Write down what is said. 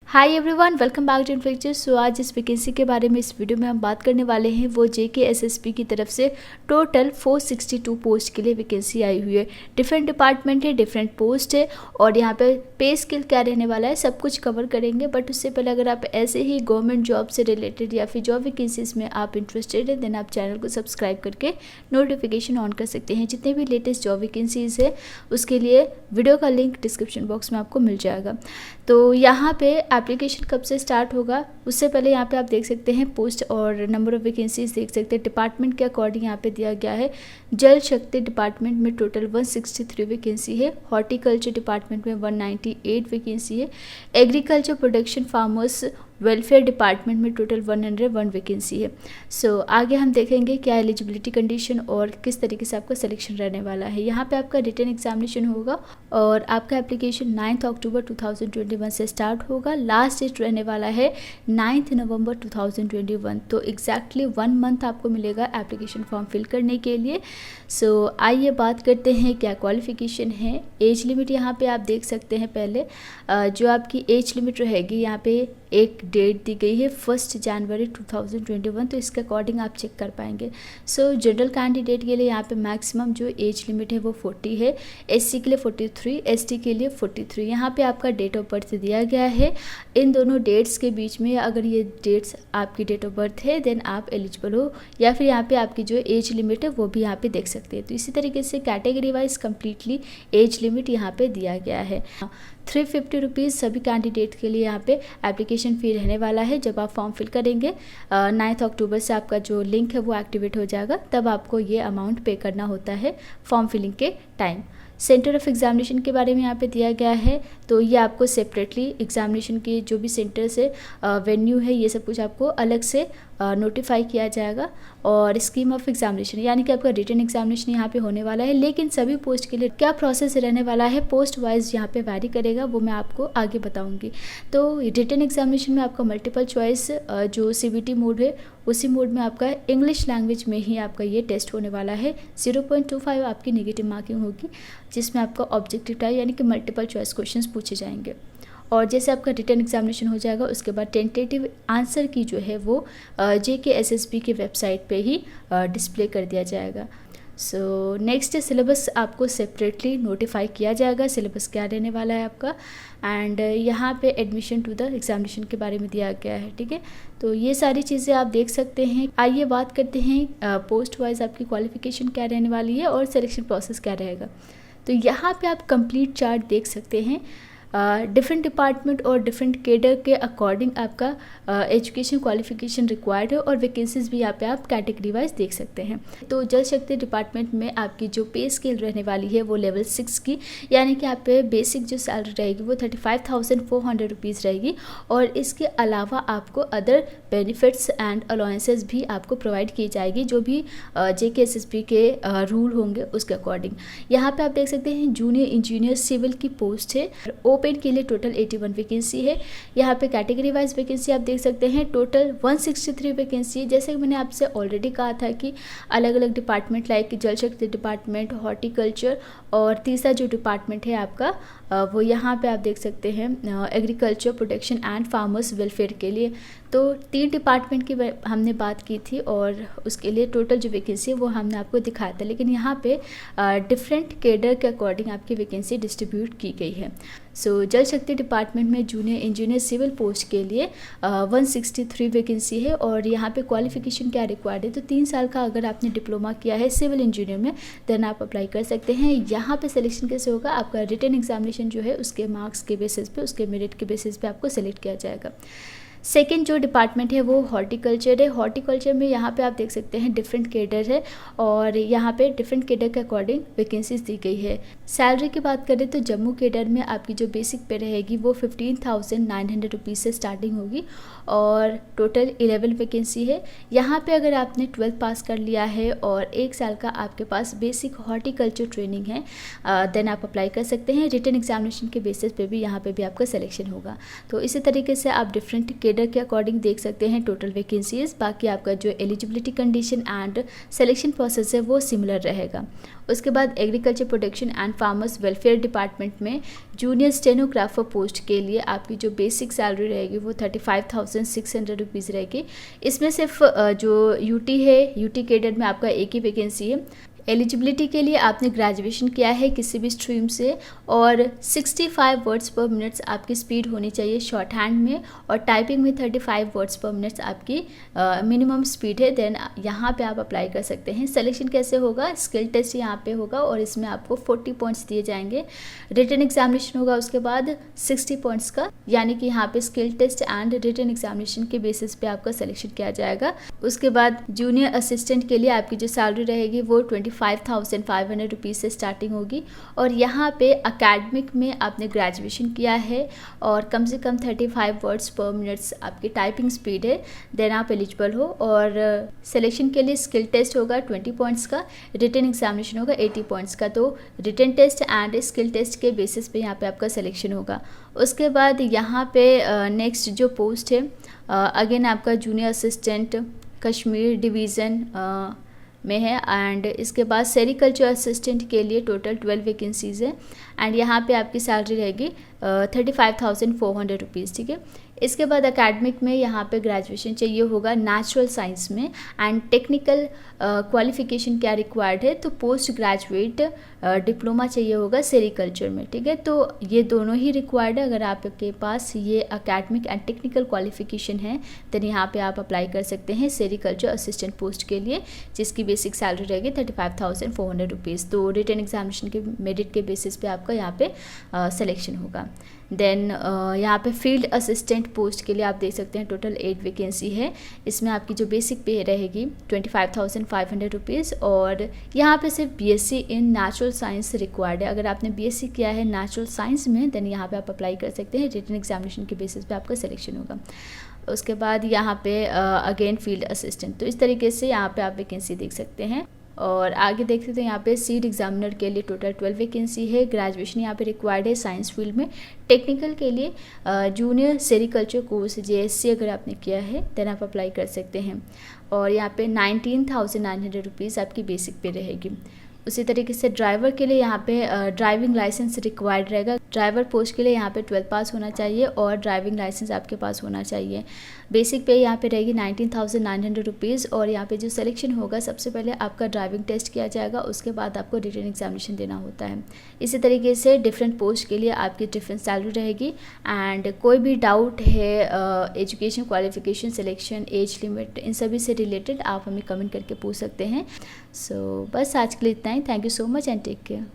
Hi everyone, welcome back to Inflecture. So आज इस vacancy के बारे में इस वीडियो में हम बात करने वाले हैं। वो JKSSP की तरफ से टोटल 462 पोस्ट के लिए वैकेंसी आई हुई है। डिफरेंट डिपार्टमेंट है, डिफरेंट पोस्ट है और यहाँ पे पे स्केल क्या रहने वाला है सब कुछ कवर करेंगे। बट उससे पहले अगर आप ऐसे ही गवर्नमेंट जॉब से रिलेटेड या फिर जॉब वैकेंसीज में आप इंटरेस्टेड है देन आप चैनल को सब्सक्राइब करके नोटिफिकेशन ऑन कर सकते हैं। जितने भी लेटेस्ट जॉब वैकेंसीज है उसके लिए वीडियो का लिंक डिस्क्रिप्शन बॉक्स में आपको मिल जाएगा। तो यहाँ पे एप्लीकेशन कब से स्टार्ट होगा उससे पहले यहाँ पे आप देख सकते हैं पोस्ट और नंबर ऑफ़ वैकेंसीज देख सकते हैं। डिपार्टमेंट के अकॉर्डिंग यहाँ पे दिया गया है। जल शक्ति डिपार्टमेंट में टोटल 163 वैकेंसी है। हॉर्टिकल्चर डिपार्टमेंट में 198 वैकेंसी है। Agriculture production farmers welfare department में टोटल 101 वैकेंसी है। सो आगे हम देखेंगे क्या एलिजिबिलिटी कंडीशन और किस तरीके से आपका सिलेक्शन रहने वाला है। यहाँ पे आपका रिटन एग्जामिनेशन होगा और आपका एप्लीकेशन 9 अक्टूबर 2021 से स्टार्ट होगा। लास्ट डेट रहने वाला है 9 नवंबर 2021। तो एग्जैक्टली 1 मंथ आपको मिलेगा एप्लीकेशन फॉर्म फिल करने के लिए। सो आइए बात करते हैं क्या क्वालिफिकेशन है। एज लिमिट यहाँ पे आप देख सकते हैं। पहले जो आपकी एज लिमिट रहेगी यहाँ पे एक डेट दी गई है 1 जनवरी 2021। तो इसके अकॉर्डिंग आप चेक कर पाएंगे। सो जनरल कैंडिडेट के लिए यहाँ पे मैक्सिमम जो एज लिमिट है वो 40 है। SC के लिए 43, ST के लिए 43। यहाँ पे आपका डेट ऑफ बर्थ दिया गया है। इन दोनों डेट्स के बीच में अगर ये डेट्स आपकी डेट ऑफ बर्थ है देन आप एलिजिबल हो, या फिर यहाँ पे आपकी जो एज लिमिट है वो भी यहाँ पे देख सकते हैं। तो इसी तरीके से category wise completely age limit यहाँ पे दिया गया है। 350 रुपीज़ सभी कैंडिडेट के लिए यहाँ पे एप्लीकेशन फ़ी रहने वाला है। जब आप फॉर्म फिल करेंगे 9 अक्टूबर से आपका जो लिंक है वो एक्टिवेट हो जाएगा, तब आपको ये अमाउंट पे करना होता है फॉर्म फिलिंग के टाइम। सेंटर ऑफ एग्जामिनेशन के बारे में यहाँ पे दिया गया है। तो ये आपको सेपरेटली एग्जामिनेशन के जो भी सेंटर्स है वेन्यू है ये सब कुछ आपको अलग से नोटिफाई किया जाएगा। और स्कीम ऑफ एग्जामिनेशन यानी कि आपका रिटन एग्जामिनेशन यहाँ पे होने वाला है। लेकिन सभी पोस्ट के लिए क्या प्रोसेस रहने वाला है पोस्ट वाइज यहाँ पे वैरी करेगा, वो मैं आपको आगे बताऊँगी। तो रिटन एग्जामिनेशन में आपका मल्टीपल चॉइस जो CBT मोड है उसी मोड में आपका इंग्लिश लैंग्वेज में ही आपका ये टेस्ट होने वाला है। 0.25 आपकी नेगेटिव मार्किंग होगी जिसमें आपका ऑब्जेक्टिव टाइप यानी कि मल्टीपल चॉइस क्वेश्चंस पूछे जाएंगे। और जैसे आपका रिटन एग्जामिनेशन हो जाएगा उसके बाद टेंटेटिव आंसर की जो है वो JKSSP की वेबसाइट पे ही डिस्प्ले कर दिया जाएगा। सो नेक्स्ट सिलेबस आपको सेपरेटली नोटिफाई किया जाएगा। सिलेबस क्या रहने वाला है आपका एंड यहाँ पे एडमिशन टू द एग्जामिनेशन के बारे में दिया गया है। ठीक है, तो ये सारी चीज़ें आप देख सकते हैं। आइए बात करते हैं पोस्ट वाइज आपकी क्वालिफिकेशन क्या रहने वाली है और सिलेक्शन प्रोसेस क्या रहेगा। तो यहाँ पे आप कंप्लीट चार्ट देख सकते हैं। डिफरेंट डिपार्टमेंट और डिफरेंट कैडर के अकॉर्डिंग आपका एजुकेशन क्वालिफिकेशन रिक्वायर्ड है और वैकेंसीज भी यहाँ पे आप कैटेगरी वाइज देख सकते हैं। तो जल शक्ति डिपार्टमेंट में आपकी जो पे स्केल रहने वाली है वो लेवल 6 की, यानी कि आप पे बेसिक जो सैलरी रहेगी वो 35,400 रुपीज़ रहेगी। और इसके अलावा आपको अदर बेनिफिट्स एंड अलाउंसेस भी आपको प्रोवाइड की जाएगी जो भी JKSSP के रूल होंगे उसके अकॉर्डिंग। यहाँ पे आप देख सकते हैं जूनियर इंजीनियर सिविल की पोस्ट है। ओपन के लिए टोटल 81 वैकेंसी है। यहाँ पे कैटेगरी वाइज वैकेंसी आप देख सकते हैं टोटल 163 वैकेंसी है। जैसे कि मैंने आपसे ऑलरेडी कहा था कि अलग अलग डिपार्टमेंट लाइक जल शक्ति डिपार्टमेंट, हॉर्टिकल्चर और तीसरा जो डिपार्टमेंट है आपका वो यहाँ पे आप देख सकते हैं agriculture production and farmers welfare के लिए। तो 3 डिपार्टमेंट की हमने बात की थी और उसके लिए टोटल जो वैकेंसी है वो हमने आपको दिखाया था। लेकिन यहाँ पे डिफरेंट कैडर के अकॉर्डिंग आपकी वैकेंसी डिस्ट्रीब्यूट की गई है। सो जल शक्ति डिपार्टमेंट में जूनियर इंजीनियर सिविल पोस्ट के लिए 163 वैकेंसी है। और यहाँ पे क्वालिफिकेशन क्या रिक्वायर्ड है, तो 3 साल का अगर आपने डिप्लोमा किया है सिविल इंजीनियर में देन आप अप्लाई कर सकते हैं। यहाँ पे सिलेक्शन कैसे होगा, आपका रिटन एग्जामिनेशन जो है उसके मार्क्स के बेसिस पे, उसके मेरिट के बेसिस पे आपको सेलेक्ट किया जाएगा। सेकेंड जो डिपार्टमेंट है वो हॉर्टिकल्चर है। हॉर्टिकल्चर में यहाँ पे आप देख सकते हैं डिफरेंट कैडर है और यहाँ पे डिफरेंट कैडर के अकॉर्डिंग वैकेंसीज दी गई है। सैलरी की बात करें तो जम्मू कैडर में आपकी जो बेसिक पे रहेगी वो 15,900 रुपीज़ से स्टार्टिंग होगी और टोटल 11 वैकेंसी है। यहाँ पे अगर आपने 12th पास कर लिया है और 1 साल का आपके पास बेसिक हॉर्टिकल्चर ट्रेनिंग है देन आप अप्लाई कर सकते हैं। रिटन एग्जामिनेशन के बेसिस पे भी यहाँ पे भी आपका सिलेक्शन होगा। तो इसी तरीके से आप डिफरेंट कैडर के अकॉर्डिंग देख सकते हैं टोटल वैकेंसीज। बाकी आपका जो eligibility condition and selection process है वो सिमिलर रहेगा। उसके बाद agriculture production and farmers welfare department में जूनियर स्टेनोग्राफर पोस्ट के लिए आपकी जो बेसिक सैलरी रहेगी वो 35,600 रुपीज़ रहेगी। इसमें सिर्फ जो यूटी है, यूटी कैडर में आपका एक ही वैकेंसी है। एलिजिबिलिटी के लिए आपने ग्रेजुएशन किया है किसी भी स्ट्रीम से और 65 वर्ड्स पर मिनट्स आपकी स्पीड होनी चाहिए शॉर्ट हैंड में, और टाइपिंग में 35 वर्ड्स पर मिनट्स आपकी मिनिमम स्पीड है। देन यहाँ पे आप अप्लाई कर सकते हैं। सिलेक्शन कैसे होगा, स्किल टेस्ट यहाँ पे होगा और इसमें आपको 40 पॉइंट्स दिए जाएंगे। रिटन एग्जामिनेशन होगा उसके बाद 60 पॉइंट्स का, यानी कि यहाँ पे skill test and written examination के बेसिस पे आपका सिलेक्शन किया जाएगा। उसके बाद जूनियर असिस्टेंट के लिए आपकी जो सैलरी रहेगी वो 25,500 रुपीज़ से स्टार्टिंग होगी। और यहाँ पे अकेडमिक में आपने ग्रेजुएशन किया है और कम से कम 35 वर्ड्स पर मिनट्स आपकी टाइपिंग स्पीड है, देन आप एलिजिबल हो। और सिलेक्शन के लिए स्किल टेस्ट होगा 20 पॉइंट्स का, रिटन एग्जामिनेशन होगा 80 पॉइंट्स का। तो written test and skill test के बेसिस पे यहाँ पे आपका सिलेक्शन होगा। उसके बाद यहाँ पे नेक्स्ट जो पोस्ट है अगेन आपका जूनियर असिस्टेंट कश्मीर डिवीज़न में है। एंड इसके बाद सेरिकल्चर असिस्टेंट के लिए टोटल 12 वैकेंसीज़ है एंड यहाँ पे आपकी सैलरी रहेगी 35,400 रुपीज़, ठीक है। इसके बाद एकेडमिक में यहाँ पे ग्रेजुएशन चाहिए होगा नेचुरल साइंस में एंड टेक्निकल क्वालिफिकेशन क्या रिक्वायर्ड है, तो पोस्ट ग्रेजुएट डिप्लोमा चाहिए होगा सेरिकल्चर में, ठीक है। तो ये दोनों ही रिक्वायर्ड है। अगर आपके पास ये एकेडमिक एंड टेक्निकल क्वालिफिकेशन है तो यहाँ पे आप अप्लाई कर सकते हैं सेरिकल्चर असिस्टेंट पोस्ट के लिए, जिसकी बेसिक सैलरी रहेगी 35,400 रुपीज़। तो रिटन एग्जामिनेशन के मेरिट के बेसिस पे आपका यहाँ पे सिलेक्शन होगा। देन यहाँ पे फील्ड असिस्टेंट पोस्ट के लिए आप देख सकते हैं टोटल 8 वैकेंसी है। इसमें आपकी जो बेसिक पे रहेगी 25,500 रुपीज़ और यहाँ पे सिर्फ BSc in natural science required है। अगर आपने बीएससी किया है नेचुरल साइंस में देन यहाँ पे आप अप्लाई कर सकते हैं। रिटन एग्जामिनेशन के बेसिस पे आपका सिलेक्शन होगा। उसके बाद यहाँ पे अगेन फील्ड असिस्टेंट, तो इस तरीके से यहाँ पे आप वैकेंसी देख सकते हैं। और आगे देख सकते हैं यहाँ पे सीट एग्जामिनर के लिए टोटल 12 वैकेंसी है। ग्रेजुएशन यहाँ पे रिक्वायर्ड है साइंस फील्ड में। टेक्निकल के लिए जूनियर सेरिकल्चर कोर्स जेएससी अगर आपने किया है देन आप अप्लाई कर सकते हैं। और यहाँ पे 19,900 रुपीज़ आपकी बेसिक पे रहेगी। उसी तरीके से ड्राइवर के लिए यहाँ पे ड्राइविंग लाइसेंस रिक्वायर्ड रहेगा। ड्राइवर पोस्ट के लिए यहाँ पे 12 पास होना चाहिए और ड्राइविंग लाइसेंस आपके पास होना चाहिए। बेसिक पे यहाँ पे रहेगी 19,900 रुपीज़। और यहाँ पे जो सिलेक्शन होगा सबसे पहले आपका ड्राइविंग टेस्ट किया जाएगा, उसके बाद आपको रिटन एग्जामिनेशन देना होता है। इसी तरीके से डिफरेंट पोस्ट के लिए आपकी डिफरेंट सैलरी रहेगी। एंड कोई भी डाउट है education qualification selection age limit in सभी से रिलेटेड आप हमें कमेंट करके पूछ सकते हैं। सो बस आज के लिए इतना ही। Thank you so much and take care.